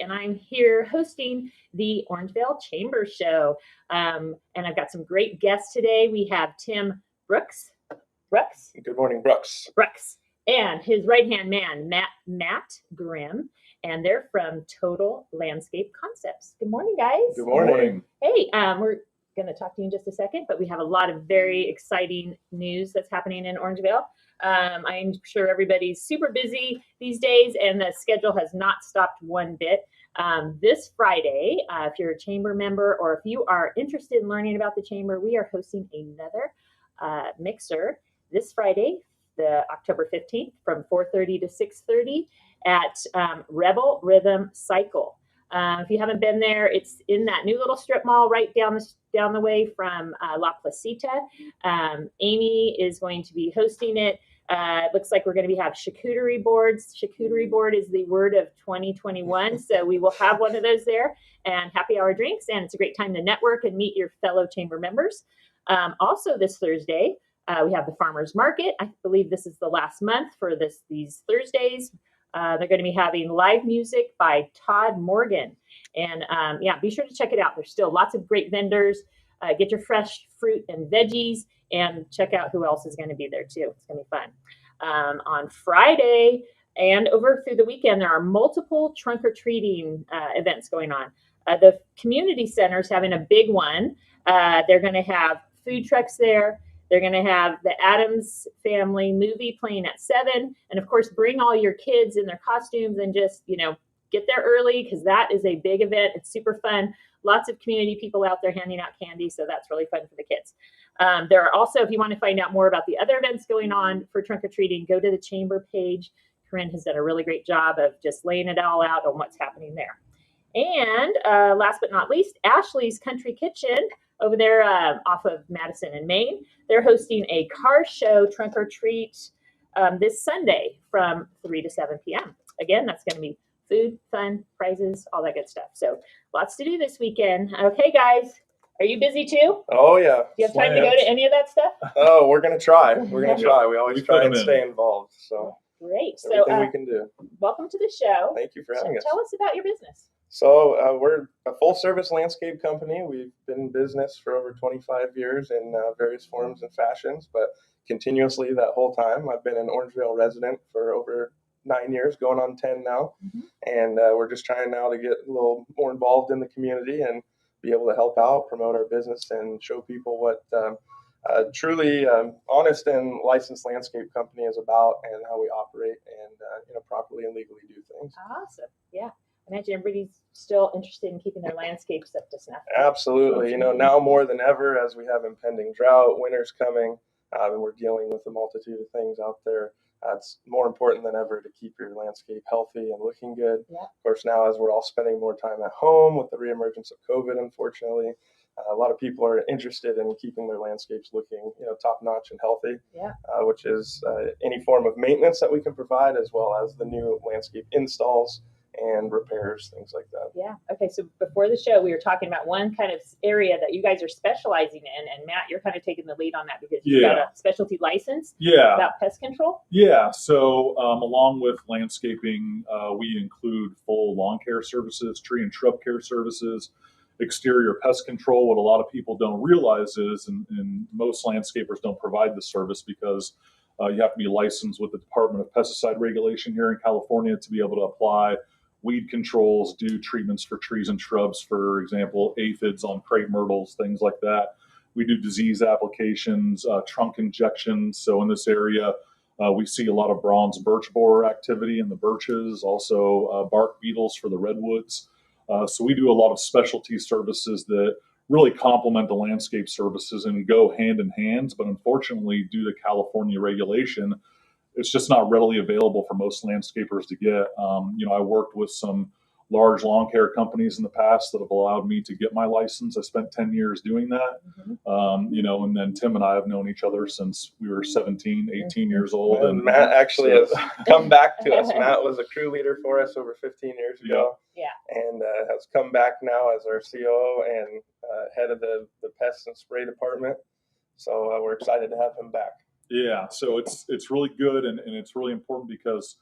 And I'm here hosting the Orangevale Chamber Show. And I've got some great guests today. We have Tim Brooks. Good morning, Brooks. And his right-hand man, Matt Grimm. And they're from Total Landscape Concepts. Good morning, guys. Good morning. Hey, we're going to talk to you in just a second, but we have a lot of very exciting news that's happening in Orangevale. I'm sure everybody's super busy these days, and the schedule has not stopped one bit. This Friday, if you're a chamber member or if you are interested in learning about the chamber, we are hosting another mixer this Friday, the October 15th, from 4:30 to 6:30 at Rebel Rhythm Cycle. If you haven't been there, it's in that new little strip mall right down the way from La Placita. Amy is going to be hosting it. It looks like we're going to have charcuterie boards. Charcuterie board is the word of 2021, so we will have one of those there, and happy hour drinks, and it's a great time to network and meet your fellow chamber members. Also this Thursday, we have the Farmers Market. I believe this is the last month for these Thursdays. They're going to be having live music by Todd Morgan. And be sure to check it out. There's still lots of great vendors. Get your fresh fruit and veggies and check out who else is going to be there too. It's going to be fun. On Friday and over through the weekend, there are multiple trunk or treating events going on. The community center is having a big one. They're going to have food trucks there. They're going to have the Addams Family movie playing at 7. And of course, bring all your kids in their costumes and just, get there early because that is a big event. It's super fun. Lots of community people out there handing out candy. So that's really fun for the kids. There are also, if you want to find out more about the other events going on for trunk or treating, go to the chamber page. Corinne has done a really great job of just laying it all out on what's happening there. And last but not least, Ashley's Country Kitchen over there off of Madison and Maine. They're hosting a car show trunk or treat this Sunday from 3 to 7 p.m. Again, that's going to be food, fun, prizes, all that good stuff. So lots to do this weekend. Okay, guys, are you busy too? Oh, yeah. Do you have time to go to any of that stuff? Oh, we're going to try. We're going to try. We always try and stay involved. So great. Everything we can do. Welcome to the show. Thank you for having us. Tell us about your business. So we're a full-service landscape company. We've been in business for over 25 years in various forms and fashions, but continuously that whole time. I've been an Orangevale resident for over 9 years, going on 10 now. And we're just trying now to get a little more involved in the community and be able to help out, promote our business, and show people what truly honest and licensed landscape company is about and how we operate and properly and legally do things. Awesome. Yeah. I imagine everybody's still interested in keeping their landscapes up to snuff. Absolutely. Now more than ever, as we have impending drought, winter's coming, and we're dealing with a multitude of things out there. It's more important than ever to keep your landscape healthy and looking good. Yeah. Of course, now as we're all spending more time at home with the reemergence of COVID, unfortunately, a lot of people are interested in keeping their landscapes looking, top-notch and healthy. Yeah. Which is any form of maintenance that we can provide, as well as the new landscape installs and repairs, things like that. Yeah. Okay. So before the show, we were talking about one kind of area that you guys are specializing in, and Matt, you're kind of taking the lead on that because you've got a specialty license. Yeah. About pest control. Yeah. So along with landscaping, we include full lawn care services, tree and shrub care services, exterior pest control. What a lot of people don't realize is, and most landscapers don't provide this service because you have to be licensed with the Department of Pesticide Regulation here in California to be able to apply weed controls, do treatments for trees and shrubs, for example, aphids on crepe myrtles, things like that. We do disease applications, trunk injections. So in this area, we see a lot of bronze birch borer activity in the birches, also bark beetles for the redwoods. So we do a lot of specialty services that really complement the landscape services and go hand in hand. But unfortunately, due to California regulation, it's just not readily available for most landscapers to get. I worked with some large lawn care companies in the past that have allowed me to get my license. I spent 10 years doing that. And then Tim and I have known each other since we were 17, 18 years old. And Matt actually has come back to us. Matt was a crew leader for us over 15 years ago. Yeah. And has come back now as our COO and head of the pest and spray department. So we're excited to have him back. Yeah, so it's really good, and it's really important because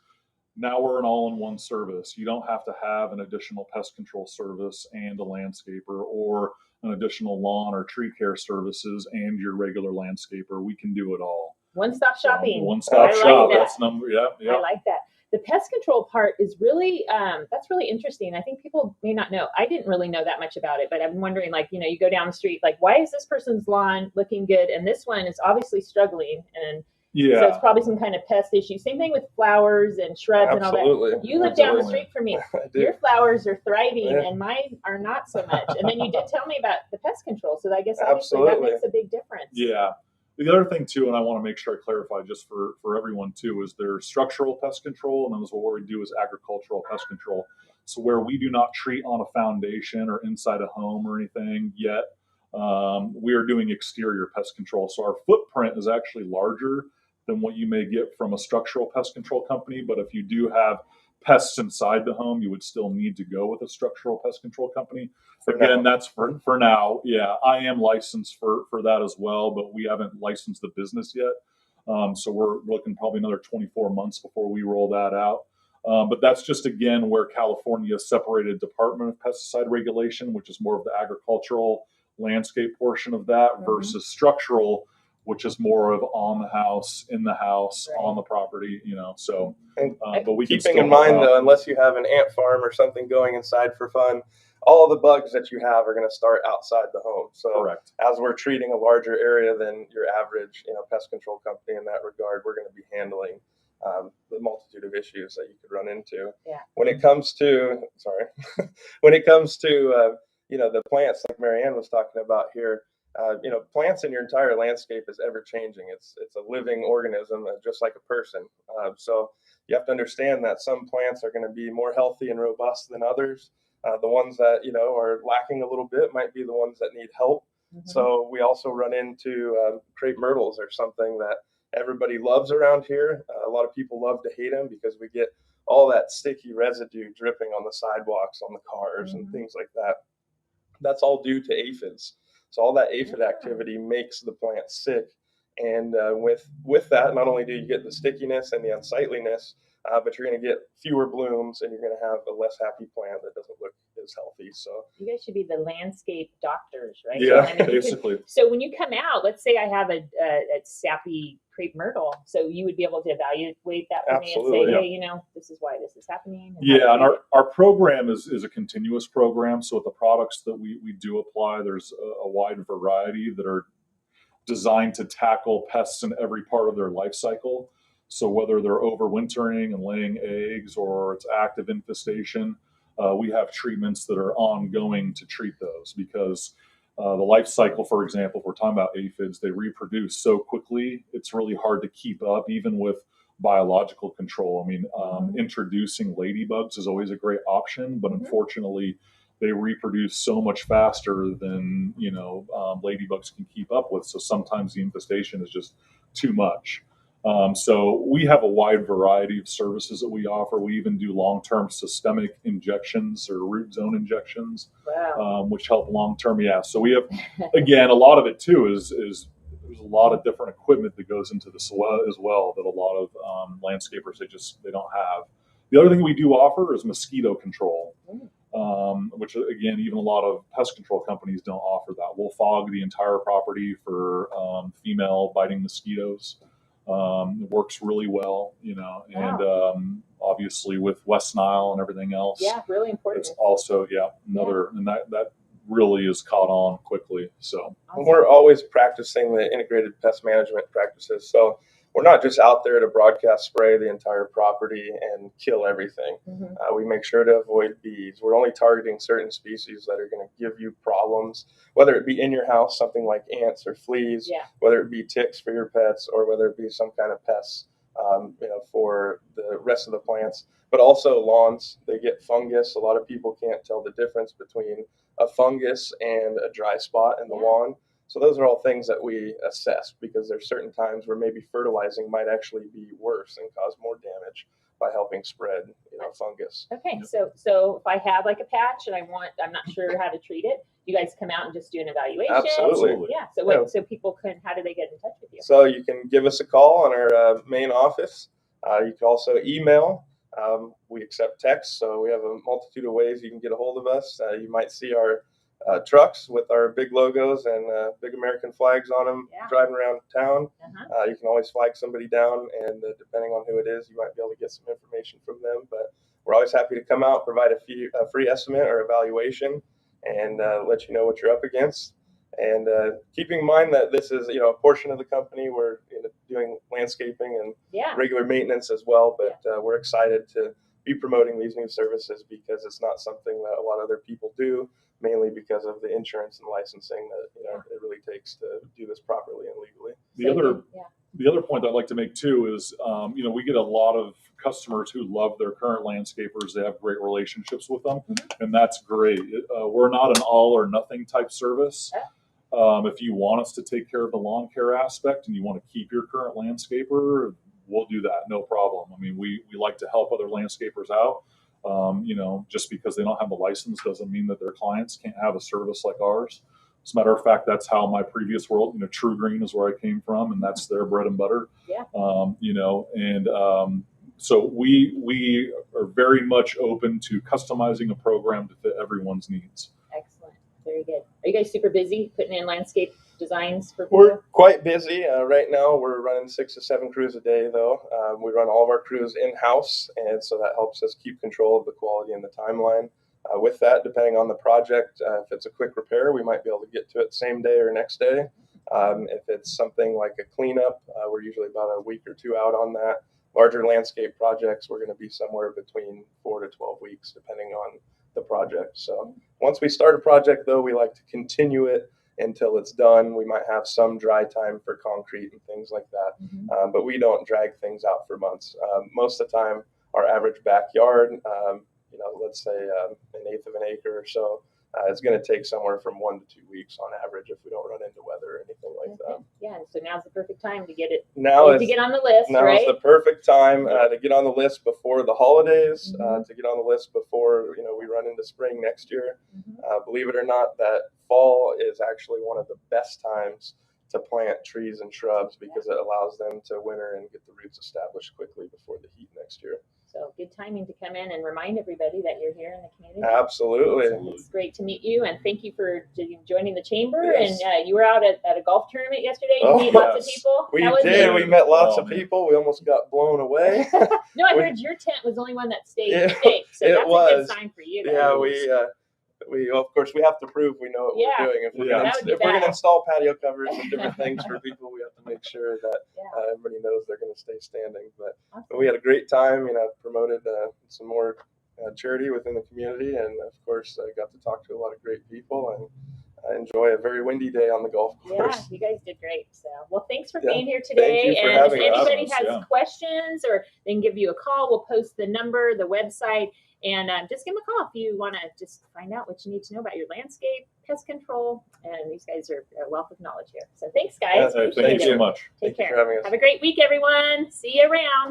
Now we're an all-in-one service. You don't have to have an additional pest control service and a landscaper, or an additional lawn or tree care services and your regular landscaper. We can do it all. One-stop shopping. One-stop shop. That's number. Yeah. I like that. The pest control part is really, that's really interesting. I think people may not know. I didn't really know that much about it, but I'm wondering, like, you go down the street, like, why is this person's lawn looking good and this one is obviously struggling? And so it's probably some kind of pest issue. Same thing with flowers and shrubs and all that. You live down the street from me. Your flowers are thriving and mine are not so much. And then you did tell me about the pest control. So I guess obviously that makes a big difference. Yeah. The other thing too, and I want to make sure I clarify just for everyone too, is there's structural pest control, and then what we do is agricultural pest control. So where we do not treat on a foundation or inside a home or anything yet, we are doing exterior pest control. So our footprint is actually larger than what you may get from a structural pest control company. But if you do have pests inside the home, you would still need to go with a structural pest control company. Again, that's for now. Yeah, I am licensed for that as well, but we haven't licensed the business yet. So we're looking probably another 24 months before we roll that out. But that's just, again, where California separated Department of Pesticide Regulation, which is more of the agricultural landscape portion of that, versus structural, which is more of on the house, in the house, on the property, so. But we keeping in mind, though, unless you have an ant farm or something going inside for fun, all the bugs that you have are going to start outside the home. So as we're treating a larger area than your average, pest control company in that regard, we're going to be handling the multitude of issues that you could run into. Yeah. When it comes to, when it comes to, the plants like Marianne was talking about here, plants in your entire landscape is ever changing. It's a living organism, just like a person. So you have to understand that some plants are going to be more healthy and robust than others. The ones that, are lacking a little bit might be the ones that need help. So we also run into crepe myrtles, or something that everybody loves around here. A lot of people love to hate them because we get all that sticky residue dripping on the sidewalks, on the cars, and things like that. That's all due to aphids. So all that aphid activity makes the plant sick. And with that, not only do you get the stickiness and the unsightliness, but you're going to get fewer blooms, and you're going to have a less happy plant that doesn't look as healthy. So you guys should be the landscape doctors, right? Yeah, basically. So when you come out, let's say I have a sappy crepe myrtle, so you would be able to evaluate that for me and say, hey, this is why this is happening. And our program is a continuous program. So with the products that we do apply, there's a wide variety that are designed to tackle pests in every part of their life cycle. So whether they're overwintering and laying eggs, or it's active infestation, we have treatments that are ongoing to treat those, because the life cycle, for example, if we're talking about aphids, they reproduce so quickly, it's really hard to keep up, even with biological control. I mean, introducing ladybugs is always a great option, but unfortunately, they reproduce so much faster than ladybugs can keep up with. So sometimes the infestation is just too much. So we have a wide variety of services that we offer. We even do long-term systemic injections or root zone injections, which help long-term. Yeah. So we have, again, a lot of it too is there's a lot of different equipment that goes into this as well that a lot of landscapers, they don't have. The other thing we do offer is mosquito control, which, again, even a lot of pest control companies don't offer that. We'll fog the entire property for female biting mosquitoes. It works really well, and obviously with West Nile and everything else. Yeah, really important. It's also, and that really is caught on quickly. So we're always practicing the integrated pest management practices. So we're not just out there to broadcast spray the entire property and kill everything. We make sure to avoid bees. We're only targeting certain species that are going to give you problems, whether it be in your house, something like ants or fleas, whether it be ticks for your pets, or whether it be some kind of pests, for the rest of the plants. But also lawns, they get fungus. A lot of people can't tell the difference between a fungus and a dry spot in the lawn. So those are all things that we assess, because there's certain times where maybe fertilizing might actually be worse and cause more damage by helping spread, fungus. Okay, so if I have like a patch and I'm not sure how to treat it, you guys come out and just do an evaluation? Absolutely. Yeah. So people how do they get in touch with you? So you can give us a call on our main office. You can also email We accept text, so we have a multitude of ways you can get a hold of us. You might see our trucks with our big logos and big American flags on them driving around town. You can always flag somebody down, and depending on who it is, you might be able to get some information from them. But we're always happy to come out, provide a free estimate or evaluation, and let you know what you're up against. And keeping in mind that this is, a portion of the company. We're doing landscaping and regular maintenance as well, but we're excited to be promoting these new services because it's not something that a lot of other people do, mainly because of the insurance and licensing that it really takes to do this properly and legally. The other point I'd like to make too is, we get a lot of customers who love their current landscapers. They have great relationships with them, and that's great. We're not an all or nothing type service. If you want us to take care of the lawn care aspect and you want to keep your current landscaper, we'll do that, no problem. I mean, we like to help other landscapers out. Just because they don't have the license doesn't mean that their clients can't have a service like ours. As a matter of fact, that's how my previous world, True Green is where I came from, and that's their bread and butter. So we are very much open to customizing a program to fit everyone's needs. Excellent. Very good. Are you guys super busy putting in landscape designs for people? We're quite busy. Right now we're running 6 to 7 crews a day though. We run all of our crews in-house, and so that helps us keep control of the quality and the timeline. With that, depending on the project, if it's a quick repair, we might be able to get to it same day or next day. If it's something like a cleanup, we're usually about a week or two out on that. Larger landscape projects, we're going to be somewhere between 4 to 12 weeks, depending on the project. So once we start a project, though, we like to continue it until it's done. We might have some dry time for concrete and things like that, but we don't drag things out for months. Most of the time, our average backyard, let's say an eighth of an acre or so, it's going to take somewhere from 1 to 2 weeks on average if we don't run into weather or anything like that. Yeah, so now's the perfect time to get it. To get on the list, now right? Now is the perfect time to get on the list before the holidays, to get on the list before we run into spring next year. Believe it or not, that fall is actually one of the best times to plant trees and shrubs because it allows them to winter and get the roots established quickly before the heat next year. So good timing to come in and remind everybody that you're here in the community. Absolutely. It's great to meet you, and thank you for joining the chamber. Yes. And you were out at a golf tournament yesterday. You meet lots of people. We did. We met lots of people. We almost got blown away. No, I heard your tent was the only one that stayed safe. So that's a good sign for you guys. Yeah, of course, we have to prove we know what we're doing. If we're going to install patio covers and different things for people, we have to make sure that everybody knows they're going to stay standing. But we had a great time. Promoted some more charity within the community, and of course, I got to talk to a lot of great people and enjoy a very windy day on the golf course. Yeah, you guys did great. So, well, thanks for being here today. Thank you for and having if us. anybody has questions, or they can give you a call, we'll post the number, the website. And just give them a call if you want to just find out what you need to know about your landscape, pest control, and these guys are a wealth of knowledge here. So thanks, guys. Thank you so much. Take care. Thank you for having us. Have a great week, everyone. See you around.